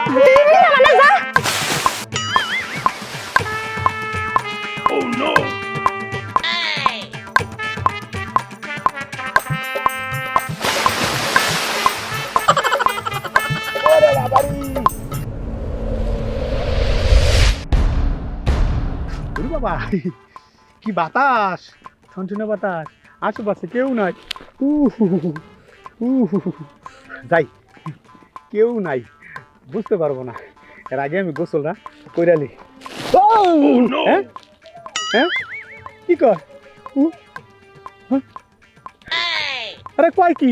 মানে যা। ওরে বাবা, কি বাতাস, ঠনঠনে বাতাস, আশেপাশে কেউ নাই। যাই, কেউ নাই, বুঝতে পারবো না। এর আগে আমি গোসলটা কইরালি। হ্যাঁ হ্যাঁ, কি কর? হ্যাঁ? আরে কয় কি?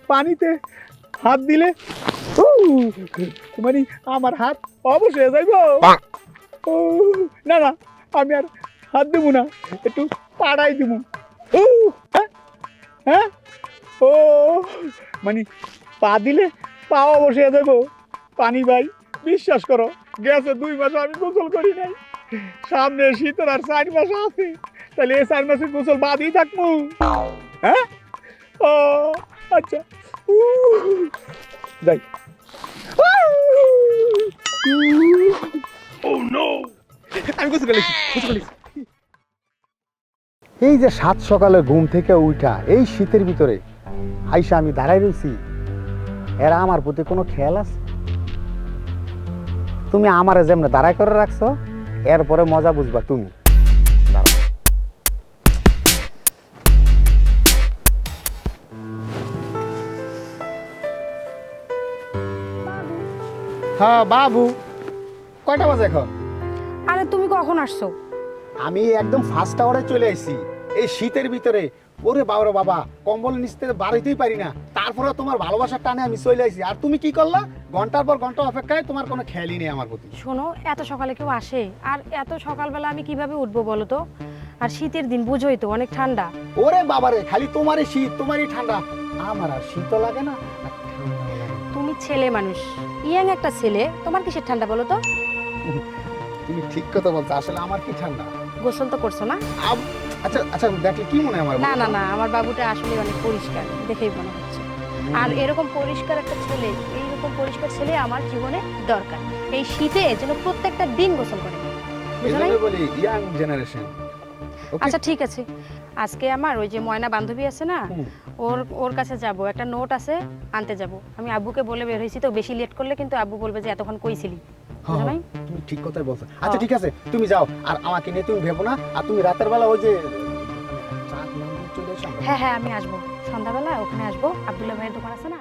পানিতে হাত দিলে মানে আমার হাত অবশ্যই যাইব। ও না না, আমি আর হাত দেবো না, একটু পাড়াই দিব। হ্যাঁ হ্যাঁ, ও মানে পা দিলে পাও বসে যাবো। পানি ভাই, বিশ্বাস করো, গেছে 2 মাস আমি গোসল করি নাই। সামনে শীতের আর 4 মাস আছে, তাহলে এই 4 মাসের গোসল বাদই থাকবো। হ্যাঁ, ও আচ্ছা, যাই। আমি গোসল করেছি, গোসল করেছি। এই যে 7 সকালে ঘুম থেকে উঠা এই শীতের ভিতরে আইসা আমি দাঁড়াই রয়েছি, এরা আমার প্রতি কোনো খেয়াল আছে? তুমি আমারে যেমন দাঁড়াই করে রাখছো, এরপরে মজা বুঝবা তুমি। দাঁড়াও। হ্যাঁ বাবু, কয়টা বাজে এখন? আরে তুমি কখন আসছো? আমি একদম ফার্স্ট আওয়ারে চলে আসছি এই শীতের ভিতরে। ওরে বাবা বাবা, কম্বল নিচতে বাড়িতেই পারি না, তারপরে তোমার ভালোবাসার টানে আমি চলে আসছি। আর তুমি কি করলা? ঘন্টার পর ঘন্টা অপেক্ষায়, তোমার কোনো খেয়ালই নেই আমার প্রতি। শোনো, এত সকালে কেউ আসে? আর এত সকালবেলা আমি কিভাবে উঠবো বলো তো? আর শীতের দিন বুঝোই তো, অনেক ঠান্ডা। ওরে বাবারে, খালি তোমারই শীত, তোমারই ঠান্ডা, আমার আর শীতও লাগে না আর ঠান্ডাও লাগে না। তুমি ছেলে মানুষ, ইয়াং একটা ছেলে, তোমার কিসের ঠান্ডা বলো তো? তুমি ঠিক কথা বলছো, আসলে আমার কি ঠান্ডা। গোসল তো করছো না? আচ্ছা আচ্ছা, দেখলে কি মনে হয় আমার? না না না, আমার বাবুটা আসলে অনেক পরিষ্কার, দেখেই মনে হচ্ছে। আর এরকম পরিষ্কার একটা ছেলে, এইরকম পরিষ্কার ছেলে আমার জীবনে দরকার। এই শীতে যেন প্রত্যেকটা দিন গোসল করে, বুঝো নাই? এজন্য বলি ইয়াং জেনারেশন। আচ্ছা ঠিক আছে, আজকে আমার ওই যে ময়না বান্ধবী আছে না, ওর ওর কাছে যাব, একটা নোট আছে, আনতে যাব। আমি আব্বুকে বলে বের হয়েছি, তো বেশি লেট করলে কিন্তু আব্বু বলবে যে এতক্ষণ কইছিলি, বুঝো নাই? তুমি ঠিক কথাই বলছো। আচ্ছা ঠিক আছে, তুমি যাও, আর আমাকে নিয়ে তুমি ভেবো না। আর তুমি রাতের বেলা ওই যে চা খেলাম চলে এসো। হ্যাঁ হ্যাঁ, আমি আসবো সন্ধ্যাবেলা, ওখানে আসবো, আব্দুল্লাহ ভাইয়ের দোকান আছে না।